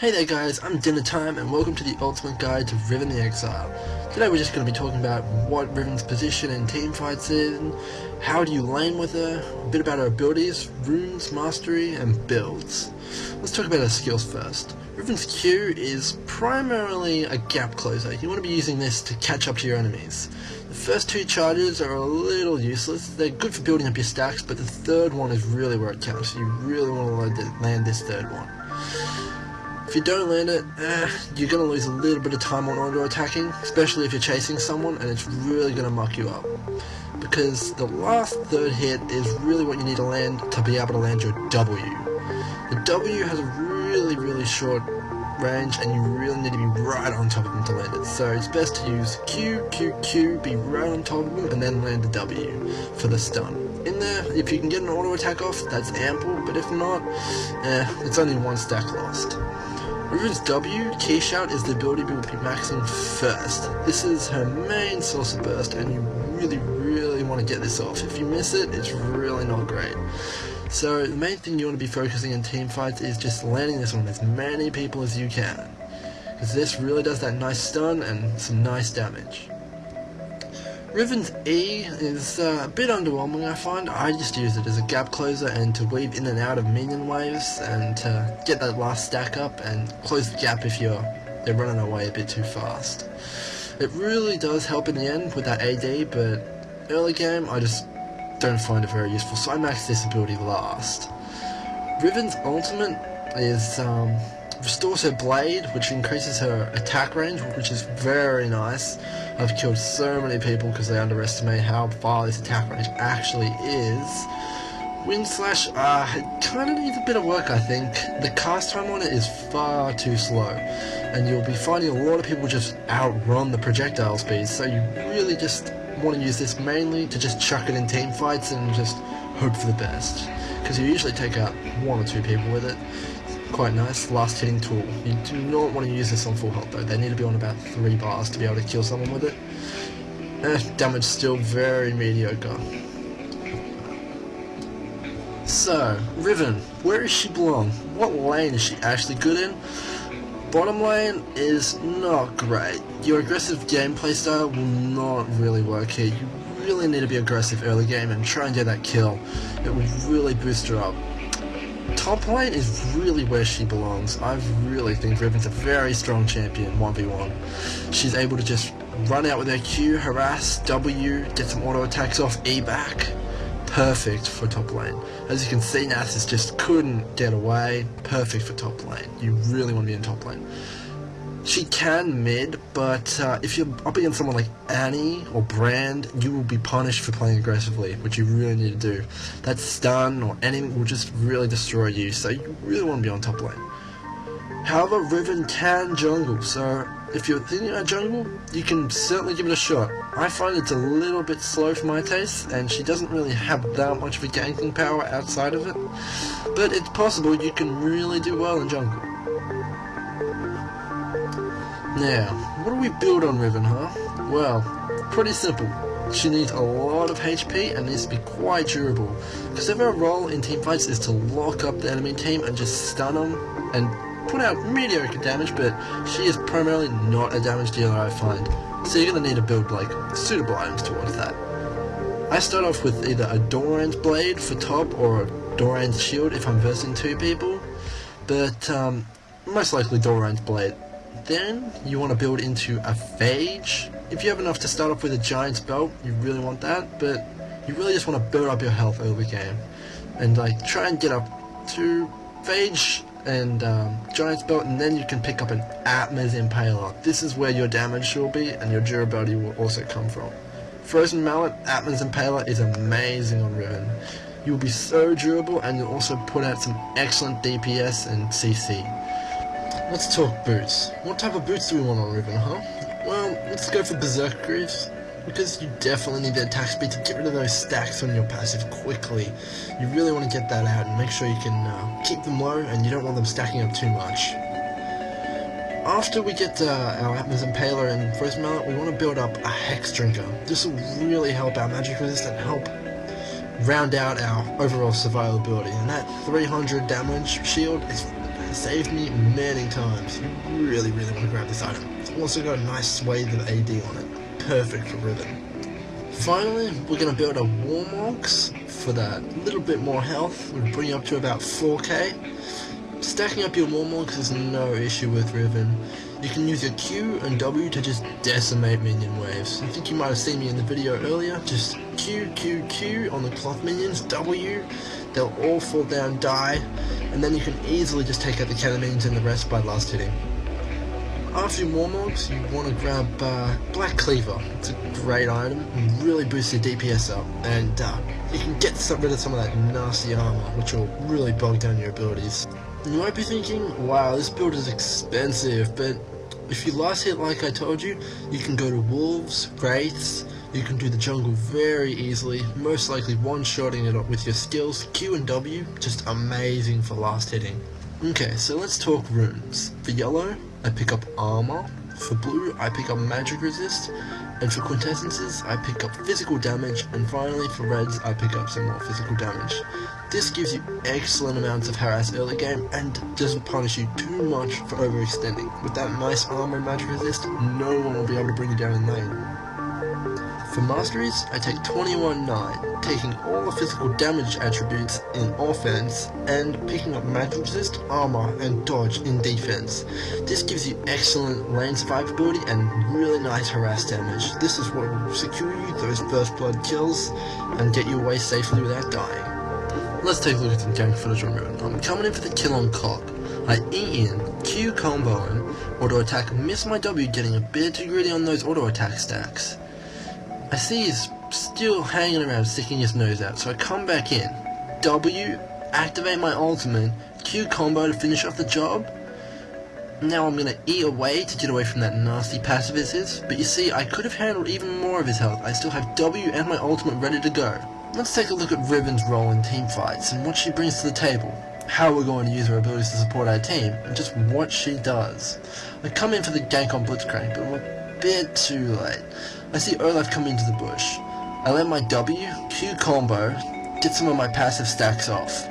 Hey there guys, I'm Dinner Time and welcome to the ultimate guide to Riven the Exile. Today we're just going to be talking about what Riven's position in teamfights is, how do you lane with her, a bit about her abilities, runes, mastery, and builds. Let's talk about her skills first. Riven's Q is primarily a gap closer. You want to be using this to catch up to your enemies. The first two charges are a little useless. They're good for building up your stacks, but the third one is really where it counts. You really want to land this third one. If you don't land it, you're going to lose a little bit of time on auto attacking, especially if you're chasing someone, and it's really going to muck you up. Because the last third hit is really what you need to land to be able to land your W. The W has a really short range, and you really need to be right on top of them to land it. So it's best to use Q, Q, Q, be right on top of them, and then land the W for the stun. In there, if you can get an auto attack off, that's ample, but if not, it's only one stack lost. Riven's W, Key Shout, is the ability we will be maxing first. This is her main source of burst, and you really want to get this off. If you miss it, it's really not great. So the main thing you want to be focusing in team fights is just landing this on as many people as you can, because this really does that nice stun and some nice damage. Riven's E is a bit underwhelming, I find. I just use it as a gap closer and to weave in and out of minion waves and to get that last stack up and close the gap if they're running away a bit too fast. It really does help in the end with that AD, but early game I just don't find it very useful, so I max this ability last. Riven's ultimate is restores her blade, which increases her attack range, which is very nice. I've killed so many people because they underestimate how far this attack range actually is. Wind Slash it kind of needs a bit of work, I think. The cast time on it is far too slow, and you'll be finding a lot of people just outrun the projectile speed, so you really just want to use this mainly to just chuck it in team fights and just hope for the best, because you usually take out one or two people with it. Quite nice, last hitting tool. You do not want to use this on full health though, they need to be on about 3 bars to be able to kill someone with it. Damage still very mediocre. So, Riven, where does she belong? What lane is she actually good in? Bottom lane is not great. Your aggressive gameplay style will not really work here. You really need to be aggressive early game and try and get that kill. It will really boost her up. Top lane is really where she belongs. I really think Riven's a very strong champion 1v1. She's able to just run out with her Q, harass, W, get some auto attacks off, E back. Perfect for top lane. As you can see, Nasus just couldn't get away. Perfect for top lane. You really want to be in top lane. She can mid, but if you're up against someone like Annie or Brand, you will be punished for playing aggressively, which you really need to do. That stun or anything will just really destroy you, so you really want to be on top lane. However, Riven can jungle, so if you're thinking about jungle, you can certainly give it a shot. I find it's a little bit slow for my taste, and she doesn't really have that much of a ganking power outside of it, but it's possible you can really do well in jungle. Now, what do we build on Riven, huh? Well, pretty simple. She needs a lot of HP and needs to be quite durable, because if her role in teamfights is to lock up the enemy team and just stun them and put out mediocre damage, but she is primarily not a damage dealer, I find. So you're going to need to build like suitable items towards that. I start off with either a Doran's blade for top or a Doran's shield if I'm versing 2 people, but most likely Doran's blade. Then you want to build into a Phage. If you have enough to start off with a Giant's Belt, you really want that, but you really just want to build up your health over the game. And like try and get up to Phage and Giant's Belt, and then you can pick up an Atma's Impaler. This is where your damage will be, and your durability will also come from. Frozen Mallet, Atma's Impaler is amazing on Riven. You will be so durable, and you'll also put out some excellent DPS and CC. Let's talk boots. What type of boots do we want on Riven, huh? Well, let's go for Berserk Greaves, because you definitely need the attack speed to get rid of those stacks on your passive quickly. You really want to get that out and make sure you can keep them low, and you don't want them stacking up too much. After we get our Atma's Impaler and Frozen Mallet, we want to build up a Hex Drinker. This will really help our magic resist and help round out our overall survivability, and that 300 damage shield is has saved me many times. You really want to grab this item. It's also got a nice swathe of AD on it. Perfect for Riven. Finally, we're going to build a Warmogs for that little bit more health. We'll bring you up to about 4k. Stacking up your Warmogs is no issue with Riven. You can use your Q and W to just decimate minion waves. I think you might have seen me in the video earlier. Just Q on the cloth minions, W, they'll all fall down, die, and then you can easily just take out the cannon minions and the rest by last hitting. After your Warmogs, you want to grab Black Cleaver. It's a great item and really boosts your DPS up, and you can get rid of some of that nasty armor, which will really bog down your abilities. You might be thinking, wow, this build is expensive, but if you last hit like I told you, you can go to Wolves, Wraiths, you can do the jungle very easily, most likely one-shotting it up with your skills. Q and W, just amazing for last hitting. Okay, so let's talk runes. For yellow, I pick up armor. For blue, I pick up magic resist. And for quintessences, I pick up physical damage. And finally, for reds, I pick up some more physical damage. This gives you excellent amounts of harass early game and doesn't punish you too much for overextending. With that nice armor and magic resist, no one will be able to bring you down in lane. For masteries, I take 21-9, taking all the physical damage attributes in offense and picking up magic resist, armor, and dodge in defense. This gives you excellent lane survivability and really nice harass damage. This is what will secure you those first blood kills and get you away safely without dying. Let's take a look at some game footage on Riven. I'm coming in for the kill on Cock. I E in, Q combo in, auto attack, miss my W, getting a bit too greedy on those auto attack stacks. I see he's still hanging around sticking his nose out, so I come back in. W, activate my ultimate, Q combo to finish off the job. Now I'm gonna E away to get away from that nasty passive of his, but you see I could have handled even more of his health. I still have W and my ultimate ready to go. Let's take a look at Riven's role in team fights and what she brings to the table. How we're going to use her abilities to support our team, and just what she does. I come in for the gank on Blitzcrank, but I'm a bit too late. I see Olaf come into the bush. I let my W, Q combo, get some of my passive stacks off.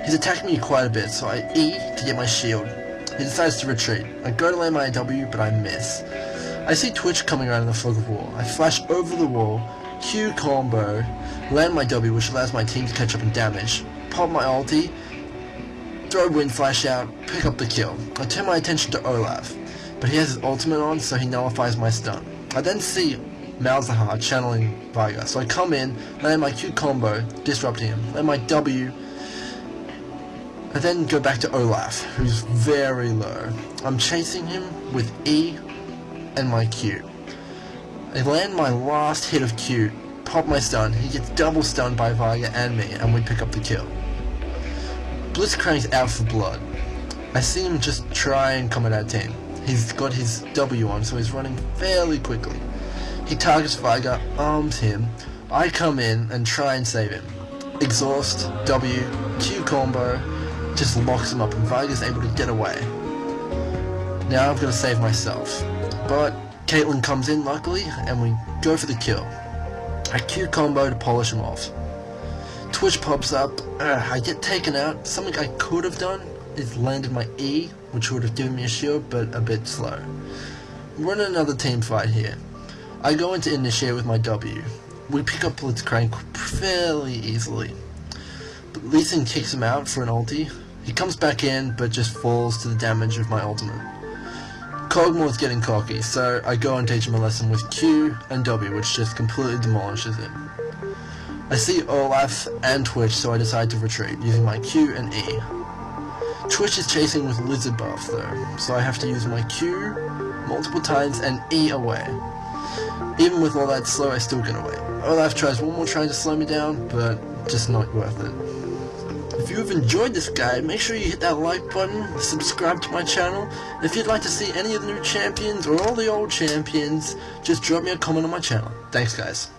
He's attacking me quite a bit, so I E to get my shield. He decides to retreat. I go to land my W, but I miss. I see Twitch coming around in the fog of war. I flash over the wall, Q combo, land my W, which allows my team to catch up in damage, pop my ulti, throw wind flash out, pick up the kill. I turn my attention to Olaf, but he has his ultimate on, so he nullifies my stun. I then see Malzahar channeling Veigar, so I come in, land my Q combo, disrupting him, land my W, and then go back to Olaf, who's very low. I'm chasing him with E and my Q. I land my last hit of Q, pop my stun, he gets double stunned by Veigar and me, and we pick up the kill. Blitzcrank's out for blood. I see him just try and come at our team. He's got his W on, so he's running fairly quickly. He targets Veigar, arms him. I come in and try and save him. Exhaust, W, Q combo, just locks him up and Veigar's able to get away. Now I've got to save myself. But Caitlyn comes in luckily and we go for the kill. I Q combo to polish him off. Twitch pops up, I get taken out. Something I could have done is landed my E, which would have given me a shield, but a bit slow. We're in another team fight here. I go into initiate with my W. We pick up Blitzcrank fairly easily. But Lee Sin kicks him out for an ulti. He comes back in, but just falls to the damage of my ultimate. Kog'Maw's getting cocky, so I go and teach him a lesson with Q and W, which just completely demolishes him. I see Olaf and Twitch, so I decide to retreat, using my Q and E. Twitch is chasing with Lizard buff though, so I have to use my Q multiple times and E away. Even with all that slow, I still get away. Olaf tries one more trying to slow me down, but just not worth it. If you have enjoyed this guide, make sure you hit that like button, subscribe to my channel. If you'd like to see any of the new champions or all the old champions, just drop me a comment on my channel. Thanks guys.